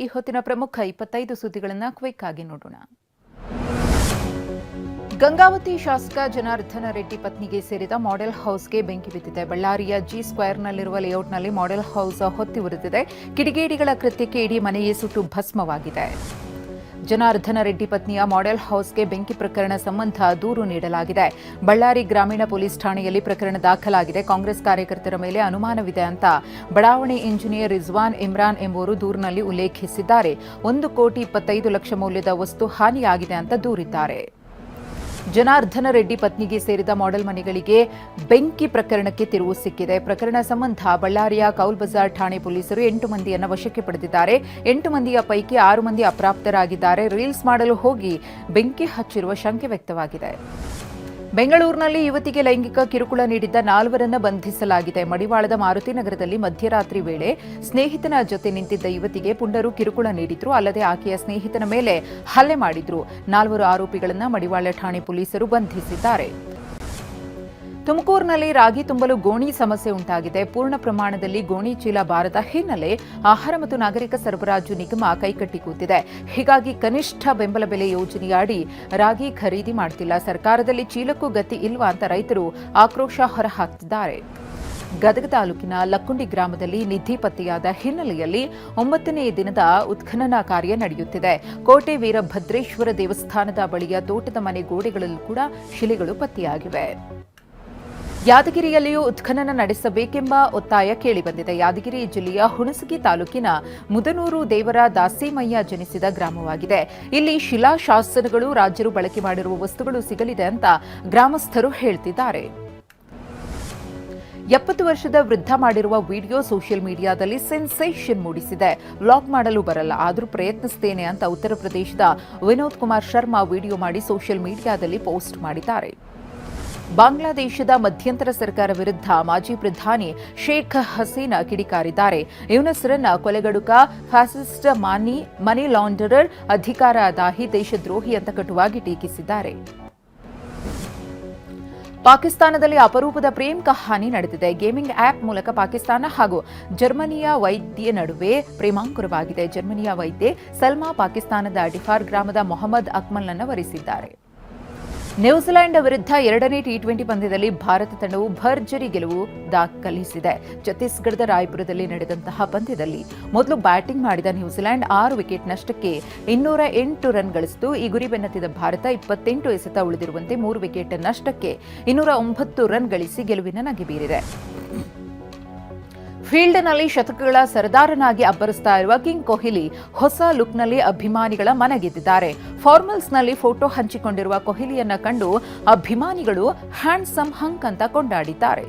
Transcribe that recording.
ಈ ಹೊತ್ತಿನ ಪ್ರಮುಖ 25 ಸುದ್ದಿಗಳನ್ನು ಕ್ವಿಕ್ ಆಗಿ ನೋಡೋಣ. ಗಂಗಾವತಿ ಶಾಸಕ ಜನಾರ್ದನ ರೆಡ್ಡಿ ಪತ್ನಿಗೆ ಸೇರಿದ ಮಾಡೆಲ್ ಹೌಸ್ಗೆ ಬೆಂಕಿ ಬಿದ್ದಿದೆ. ಬಳ್ಳಾರಿಯ ಜಿ ಸ್ಕ್ವೇರ್ನಲ್ಲಿರುವ ಲೇಔಟ್ನಲ್ಲಿ ಮಾಡೆಲ್ ಹೌಸ್ ಹೊತ್ತಿ ಉರಿದಿದೆ. ಕಿಡಿಗೇಡಿಗಳ ಕೃತ್ಯಕ್ಕೆ ಇಡೀ ಮನೆಯೇ ಸುಟ್ಟು ಭಸ್ಮವಾಗಿದೆ. ಜನಾರ್ದನ ರೆಡ್ಡಿ ಪತ್ನಿಯ ಮಾಡೆಲ್ ಹೌಸ್ಗೆ ಬೆಂಕಿ ಪ್ರಕರಣ ಸಂಬಂಧ ದೂರು ನೀಡಲಾಗಿದೆ. ಬಳ್ಳಾರಿ ಗ್ರಾಮೀಣ ಪೊಲೀಸ್ ಠಾಣೆಯಲ್ಲಿ ಪ್ರಕರಣ ದಾಖಲಾಗಿದೆ. ಕಾಂಗ್ರೆಸ್ ಕಾರ್ಯಕರ್ತರ ಮೇಲೆ ಅನುಮಾನವಿದೆ ಅಂತ ಬಡಾವಣೆ ಇಂಜಿನಿಯರ್ ರಿಜ್ವಾನ್ ಇಮ್ರಾನ್ ಎಂಬುವರು ದೂರಿನಲ್ಲಿ ಉಲ್ಲೇಖಿಸಿದ್ದಾರೆ. 1,25,00,000 ಮೌಲ್ಯದ ವಸ್ತು ಹಾನಿಯಾಗಿದೆ ಅಂತ ದೂರಿದ್ದಾರೆ. ಜನಾರ್ದನ ರೆಡ್ಡಿ ಪತ್ನಿಗೆ ಸೇರಿದ ಮಾಡೆಲ್ ಮನೆಗಳಿಗೆ ಬೆಂಕಿ ಪ್ರಕರಣಕ್ಕೆ ತಿರುವು ಸಿಕ್ಕಿದೆ. ಪ್ರಕರಣ ಸಂಬಂಧ ಬಳ್ಳಾರಿಯ ಕೌಲ್ ಬಜಾರ್ ಠಾಣೆ ಪೊಲೀಸರು 8 ಮಂದಿಯನ್ನು ವಶಕ್ಕೆ ಪಡೆದಿದ್ದಾರೆ. 8 ಮಂದಿಯ ಪೈಕಿ 6 ಮಂದಿ ಅಪ್ರಾಪ್ತರಾಗಿದ್ದಾರೆ. ರೀಲ್ಸ್ ಮಾಡಲು ಹೋಗಿ ಬೆಂಕಿ ಹಚ್ಚಿರುವ ಶಂಕೆ ವ್ಯಕ್ತವಾಗಿದೆ. ಬೆಂಗಳೂರಿನಲ್ಲಿ ಯುವತಿಗೆ ಲೈಂಗಿಕ ಕಿರುಕುಳ ನೀಡಿದ್ದ 4 ಬಂಧಿಸಲಾಗಿದೆ. ಮಡಿವಾಳದ ಮಾರುತಿ ನಗರದಲ್ಲಿ ಮಧ್ಯರಾತ್ರಿ ವೇಳೆ ಸ್ನೇಹಿತನ ಜೊತೆ ನಿಂತಿದ್ದ ಯುವತಿಗೆ ಪುಂಡರು ಕಿರುಕುಳ ನೀಡಿದ್ರು. ಅಲ್ಲದೆ ಆಕೆಯ ಸ್ನೇಹಿತನ ಮೇಲೆ ಹಲ್ಲೆ ಮಾಡಿದ್ರು. 4 ಆರೋಪಿಗಳನ್ನು ಮಡಿವಾಳ ಠಾಣೆ ಪೊಲೀಸರು ಬಂಧಿಸಿದ್ದಾರೆ. ತುಮಕೂರಿನಲ್ಲಿ ರಾಗಿ ತುಂಬಲು ಗೋಣಿ ಸಮಸ್ಯೆ ಉಂಟಾಗಿದೆ. ಪೂರ್ಣ ಪ್ರಮಾಣದಲ್ಲಿ ಗೋಣಿ ಚೀಲ ಬಾರದ ಹಿನ್ನೆಲೆ ಆಹಾರ ಮತ್ತು ನಾಗರಿಕ ಸರಬರಾಜು ನಿಗಮ ಕೈಕಟ್ಟಿ ಕೂತಿದೆ. ಹೀಗಾಗಿ ಕನಿಷ್ಠ ಬೆಂಬಲ ಬೆಲೆ ಯೋಜನೆಯಡಿ ರಾಗಿ ಖರೀದಿ ಮಾಡ್ತಿಲ್ಲ. ಸರ್ಕಾರದಲ್ಲಿ ಚೀಲಕ್ಕೂ ಗತಿ ಇಲ್ವಾ ಅಂತ ರೈತರು ಆಕ್ರೋಶ ಹೊರಹಾಕ್ತಿದ್ದಾರೆ. ಗದಗ ತಾಲೂಕಿನ ಲಕ್ಕುಂಡಿ ಗ್ರಾಮದಲ್ಲಿ ನಿಧಿ ಪತ್ತೆಯಾದ ಹಿನ್ನೆಲೆಯಲ್ಲಿ 9ನೇ ದಿನದ ಉತ್ಖನನ ಕಾರ್ಯ ನಡೆಯುತ್ತಿದೆ. ಕೋಟೆ ವೀರಭದ್ರೇಶ್ವರ ದೇವಸ್ಥಾನದ ಬಳಿಯ ತೋಟದ ಮನೆ ಗೋಡೆಗಳಲ್ಲೂ ಕೂಡ ಶಿಲೆಗಳು ಪತ್ತೆಯಾಗಿವೆ. ಯಾದಗಿರಿಯಲ್ಲಿಯೂ ಉತ್ಖನನ ನಡೆಸಬೇಕೆಂಬ ಒತ್ತಾಯ ಕೇಳಿಬಂದಿದೆ. ಯಾದಗಿರಿ ಜಿಲ್ಲೆಯ ಹುಣಸಗಿ ತಾಲೂಕಿನ ಮುದನೂರು ದೇವರ ದಾಸಿಮಯ್ಯ ಜನಿಸಿದ ಗ್ರಾಮವಾಗಿದೆ. ಇಲ್ಲಿ ಶಿಲಾಶಾಸನಗಳು, ರಾಜರು ಬಳಕೆ ಮಾಡಿರುವ ವಸ್ತುಗಳು ಸಿಗಲಿದೆ ಅಂತ ಗ್ರಾಮಸ್ಥರು ಹೇಳ್ತಿದ್ದಾರೆ. 70 ವರ್ಷದ ವೃದ್ಧ ಮಾಡಿರುವ ವಿಡಿಯೋ ಸೋಷಿಯಲ್ ಮೀಡಿಯಾದಲ್ಲಿ ಸೆನ್ಸೇಷನ್ ಮೂಡಿಸಿದೆ. ವ್ಲಾಗ್ ಮಾಡಲು ಬರಲ್ಲ, ಆದರೂ ಪ್ರಯತ್ನಿಸುತ್ತೇನೆ ಅಂತ ಉತ್ತರ ಪ್ರದೇಶದ ವಿನೋದ್ ಕುಮಾರ್ ಶರ್ಮಾ ವಿಡಿಯೋ ಮಾಡಿ ಸೋಷಿಯಲ್ ಮೀಡಿಯಾದಲ್ಲಿ ಪೋಸ್ಟ್ ಮಾಡಿದ್ದಾರೆ. ಬಾಂಗ್ಲಾದೇಶದ ಮಧ್ಯಂತರ ಸರ್ಕಾರ ವಿರುದ್ಧ ಮಾಜಿ ಪ್ರಧಾನಿ ಶೇಖ್ ಹಸೀನಾ ಕಿಡಿಕಾರಿದ್ದಾರೆ. ಯುನಸ್ರನ್ನ ಕೊಲೆಗಡುಕ, ಫ್ಯಾಸಿಸ್ಟ್, ಮನಿ ಲಾಂಡರರ್, ಅಧಿಕಾರದಾಹಿ, ದೇಶದ್ರೋಹಿ ಅಂತ ಕಟುವಾಗಿ ಟೀಕಿಸಿದ್ದಾರೆ. ಪಾಕಿಸ್ತಾನದಲ್ಲಿ ಅಪರೂಪದ ಪ್ರೇಮ್ ಕಹಾನಿ ನಡೆದಿದೆ. ಗೇಮಿಂಗ್ ಆಪ್ ಮೂಲಕ ಪಾಕಿಸ್ತಾನ ಹಾಗೂ ಜರ್ಮನಿಯ ವೈದ್ಯ ನಡುವೆ ಪ್ರೇಮಾಂಕುರವಾಗಿದೆ. ಜರ್ಮನಿಯ ವೈದ್ಯೆ ಸಲ್ಮಾ ಪಾಕಿಸ್ತಾನದ ಡಿಫಾರ್ ಗ್ರಾಮದ ಮೊಹಮ್ಮದ್ ಅಕ್ಮಲ್ನನ್ನು ವರಿಸಿದ್ದಾರೆ. ನ್ಯೂಜಿಲೆಂಡ್ ವಿರುದ್ಧ 2ನೇ ಟಿ20 ಪಂದ್ಯದಲ್ಲಿ ಭಾರತ ತಂಡವು ಭರ್ಜರಿ ಗೆಲುವು ದಾಖಲಿಸಿದೆ. ಛತ್ತೀಸ್ಗಢದ ರಾಯ್ಪುರದಲ್ಲಿ ನಡೆದಂತಹ ಪಂದ್ಯದಲ್ಲಿ ಮೊದಲು ಬ್ಯಾಟಿಂಗ್ ಮಾಡಿದ ನ್ಯೂಜಿಲೆಂಡ್ 6 ವಿಕೆಟ್ ನಷ್ಟಕ್ಕೆ 208 ರನ್ ಗಳಿಸಿತು. ಈ ಗುರಿ ಬೆನ್ನತ್ತಿದ ಭಾರತ 28 ಎಸೆತ ಉಳಿದಿರುವಂತೆ 3 ವಿಕೆಟ್ ನಷ್ಟಕ್ಕೆ 209 ರನ್ ಗಳಿಸಿ ಗೆಲುವಿನ ನಗೆ ಬೀರಿದೆ. ಫೀಲ್ಡ್ನಲ್ಲಿ ಶತಕಗಳ ಸರದಾರನಾಗಿ ಅಬ್ಬರಿಸ್ತಾ ಇರುವ ಕಿಂಗ್ ಕೊಹ್ಲಿ ಹೊಸ ಲುಕ್ನಲ್ಲಿ ಅಭಿಮಾನಿಗಳ ಮನಗೆದ್ದಿದ್ದಾರೆ. ಫಾರ್ಮಲ್ಸ್ನಲ್ಲಿ ಫೋಟೋ ಹಂಚಿಕೊಂಡಿರುವ ಕೊಹ್ಲಿಯನ್ನ ಕಂಡು ಅಭಿಮಾನಿಗಳು ಹ್ಯಾಂಡ್ಸಮ್ ಹಂಕ್ ಅಂತ ಕೊಂಡಾಡಿದ್ದಾರೆ.